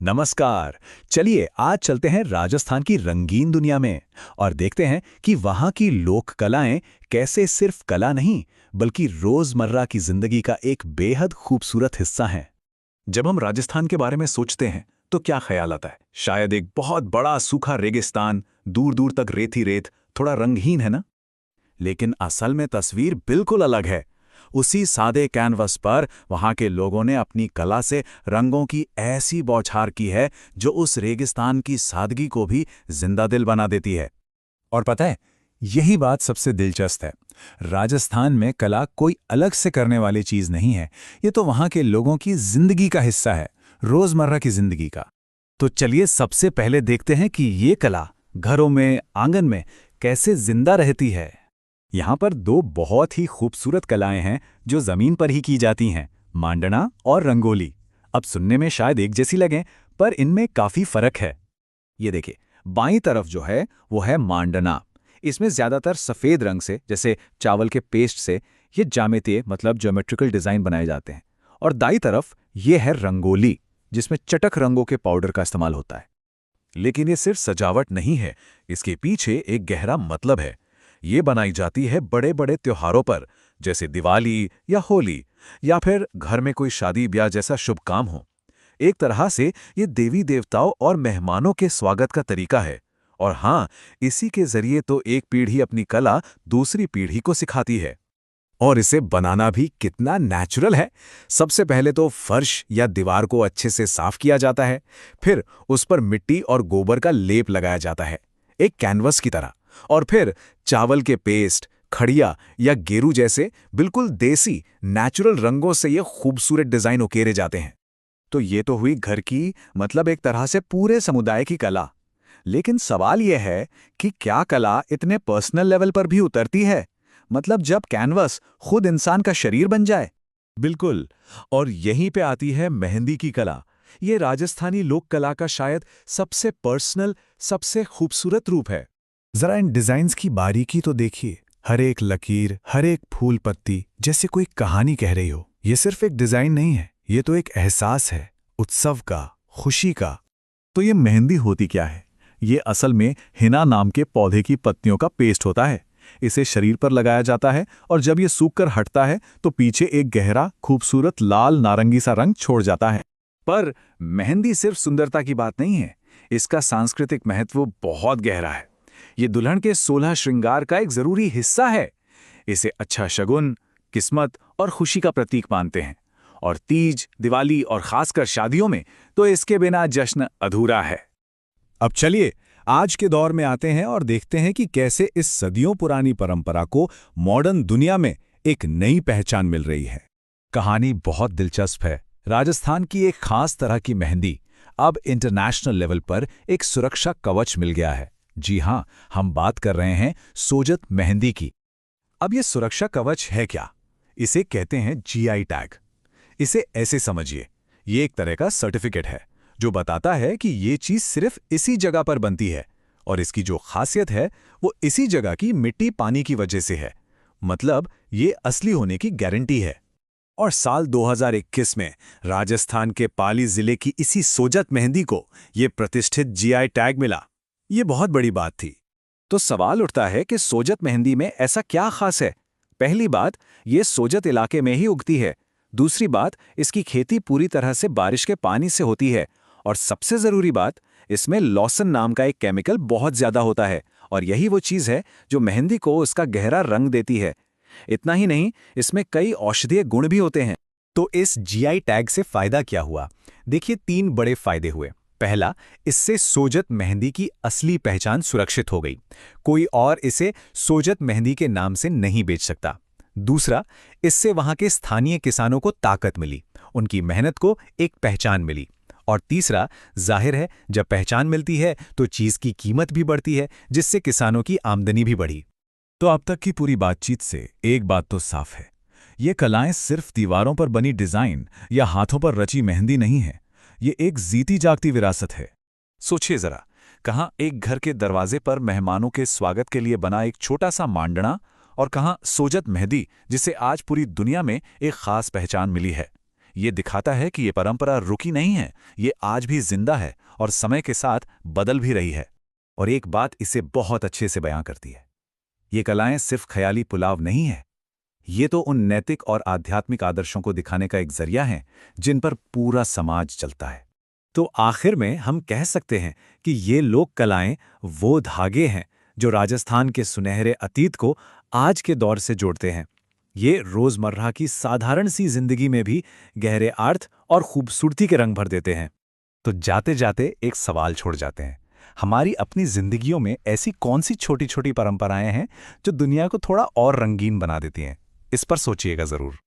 नमस्कार। चलिए आज चलते हैं राजस्थान की रंगीन दुनिया में और देखते हैं कि वहाँ की लोक कलाएं कैसे सिर्फ कला नहीं बल्कि रोजमर्रा की जिंदगी का एक बेहद खूबसूरत हिस्सा हैं। जब हम राजस्थान के बारे में सोचते हैं तो क्या ख्याल आता है? शायद एक बहुत बड़ा सूखा रेगिस्तान, दूर दूर तक रेत ही रेत, थोड़ा रंगहीन है ना? लेकिन असल में तस्वीर बिल्कुल अलग है। उसी सादे कैनवस पर वहां के लोगों ने अपनी कला से रंगों की ऐसी बौछार की है जो उस रेगिस्तान की सादगी को भी जिंदा दिल बना देती है। और पता है, यही बात सबसे दिलचस्प है। राजस्थान में कला कोई अलग से करने वाली चीज नहीं है, ये तो वहां के लोगों की जिंदगी का हिस्सा है, रोजमर्रा की जिंदगी का। तो चलिए सबसे पहले देखते हैं कि ये कला घरों में, आंगन में कैसे जिंदा रहती है। यहाँ पर दो बहुत ही खूबसूरत कलाएं हैं जो जमीन पर ही की जाती हैं, मांडना और रंगोली। अब सुनने में शायद एक जैसी लगें, पर इनमें काफी फर्क है। ये देखिए, बाईं तरफ जो है वो है मांडना। इसमें ज्यादातर सफेद रंग से, जैसे चावल के पेस्ट से, ये ज्यामितीय मतलब ज्योमेट्रिकल डिजाइन बनाए जाते हैं। और दाईं तरफ ये है रंगोली, जिसमें चटक रंगों के पाउडर का इस्तेमाल होता है। लेकिन ये सिर्फ सजावट नहीं है, इसके पीछे एक गहरा मतलब है। ये बनाई जाती है बड़े बड़े त्योहारों पर, जैसे दिवाली या होली, या फिर घर में कोई शादी ब्याह जैसा शुभ काम हो। एक तरह से ये देवी देवताओं और मेहमानों के स्वागत का तरीका है। और हाँ, इसी के जरिए तो एक पीढ़ी अपनी कला दूसरी पीढ़ी को सिखाती है। और इसे बनाना भी कितना नेचुरल है। सबसे पहले तो फर्श या दीवार को अच्छे से साफ किया जाता है, फिर उस पर मिट्टी और गोबर का लेप लगाया जाता है, एक कैनवस की तरह। और फिर चावल के पेस्ट, खड़िया या गेरू जैसे बिल्कुल देसी नेचुरल रंगों से ये खूबसूरत डिजाइन उकेरे जाते हैं। तो ये तो हुई घर की, मतलब एक तरह से पूरे समुदाय की कला। लेकिन सवाल यह है कि क्या कला इतने पर्सनल लेवल पर भी उतरती है, मतलब जब कैनवस खुद इंसान का शरीर बन जाए? बिल्कुल। और यहीं पे आती है मेहंदी की कला। ये राजस्थानी लोक कला का शायद सबसे पर्सनल, सबसे खूबसूरत रूप है। जरा इन डिजाइन्स की बारीकी तो देखिए। हर एक लकीर, हर एक फूल पत्ती जैसे कोई कहानी कह रही हो। ये सिर्फ एक डिजाइन नहीं है, ये तो एक एहसास है, उत्सव का, खुशी का। तो ये मेहंदी होती क्या है? ये असल में हिना नाम के पौधे की पत्तियों का पेस्ट होता है। इसे शरीर पर लगाया जाता है और जब ये सूखकर हटता है तो पीछे एक गहरा, खूबसूरत लाल नारंगी सा रंग छोड़ जाता है। पर मेहंदी सिर्फ सुंदरता की बात नहीं है, इसका सांस्कृतिक महत्व बहुत गहरा है। ये दुल्हन के 16 श्रृंगार का एक जरूरी हिस्सा है। इसे अच्छा शगुन, किस्मत और खुशी का प्रतीक मानते हैं। और तीज, दिवाली और खासकर शादियों में तो इसके बिना जश्न अधूरा है। अब चलिए आज के दौर में आते हैं और देखते हैं कि कैसे इस सदियों पुरानी परंपरा को मॉडर्न दुनिया में एक नई पहचान मिल रही है। कहानी बहुत दिलचस्प है। राजस्थान की एक खास तरह की मेहंदी अब इंटरनेशनल लेवल पर एक सुरक्षा कवच मिल गया है। जी हां, हम बात कर रहे हैं सोजत मेहंदी की। अब ये सुरक्षा कवच है क्या? इसे कहते हैं जीआई टैग। इसे ऐसे समझिए, ये एक तरह का सर्टिफिकेट है जो बताता है कि ये चीज सिर्फ इसी जगह पर बनती है। और इसकी जो खासियत है वो इसी जगह की मिट्टी पानी की वजह से है। मतलब ये असली होने की गारंटी है। और साल 2021 में राजस्थान के पाली जिले की इसी सोजत मेहंदी को ये प्रतिष्ठित जीआई टैग मिला। ये बहुत बड़ी बात थी। तो सवाल उठता है कि सोजत मेहंदी में ऐसा क्या खास है? पहली बात, ये सोजत इलाके में ही उगती है। दूसरी बात, इसकी खेती पूरी तरह से बारिश के पानी से होती है। और सबसे जरूरी बात, इसमें लॉसन नाम का एक केमिकल बहुत ज्यादा होता है और यही वो चीज है जो मेहंदी को उसका गहरा रंग देती है। इतना ही नहीं, इसमें कई औषधीय गुण भी होते हैं। तो इस जीआई टैग से फायदा क्या हुआ? देखिए, 3 बड़े फायदे हुए। पहला, इससे सोजत मेहंदी की असली पहचान सुरक्षित हो गई। कोई और इसे सोजत मेहंदी के नाम से नहीं बेच सकता। दूसरा, इससे वहां के स्थानीय किसानों को ताकत मिली, उनकी मेहनत को एक पहचान मिली। और तीसरा, जाहिर है जब पहचान मिलती है तो चीज की कीमत भी बढ़ती है, जिससे किसानों की आमदनी भी बढ़ी। तो अब तक की पूरी बातचीत से एक बात तो साफ है, ये कलाएं सिर्फ दीवारों पर बनी डिजाइन या हाथों पर रची मेहंदी नहीं है, ये एक जीती जागती विरासत है। सोचिए जरा, कहाँ एक घर के दरवाजे पर मेहमानों के स्वागत के लिए बना एक छोटा सा मांडना, और कहाँ सोजत मेहंदी जिसे आज पूरी दुनिया में एक खास पहचान मिली है। ये दिखाता है कि ये परंपरा रुकी नहीं है, ये आज भी जिंदा है और समय के साथ बदल भी रही है। और एक बात इसे बहुत अच्छे से बयां करती है, ये कलाएं सिर्फ ख्याली पुलाव नहीं है, ये तो उन नैतिक और आध्यात्मिक आदर्शों को दिखाने का एक जरिया है जिन पर पूरा समाज चलता है। तो आखिर में हम कह सकते हैं कि ये लोक कलाएं वो धागे हैं जो राजस्थान के सुनहरे अतीत को आज के दौर से जोड़ते हैं। ये रोजमर्रा की साधारण सी जिंदगी में भी गहरे अर्थ और खूबसूरती के रंग भर देते हैं। तो जाते जाते एक सवाल छोड़ जाते हैं, हमारी अपनी जिंदगियों में ऐसी कौन सी छोटी छोटी परंपराएं हैं जो दुनिया को थोड़ा और रंगीन बना देती हैं? इस पर सोचिएगा जरूर।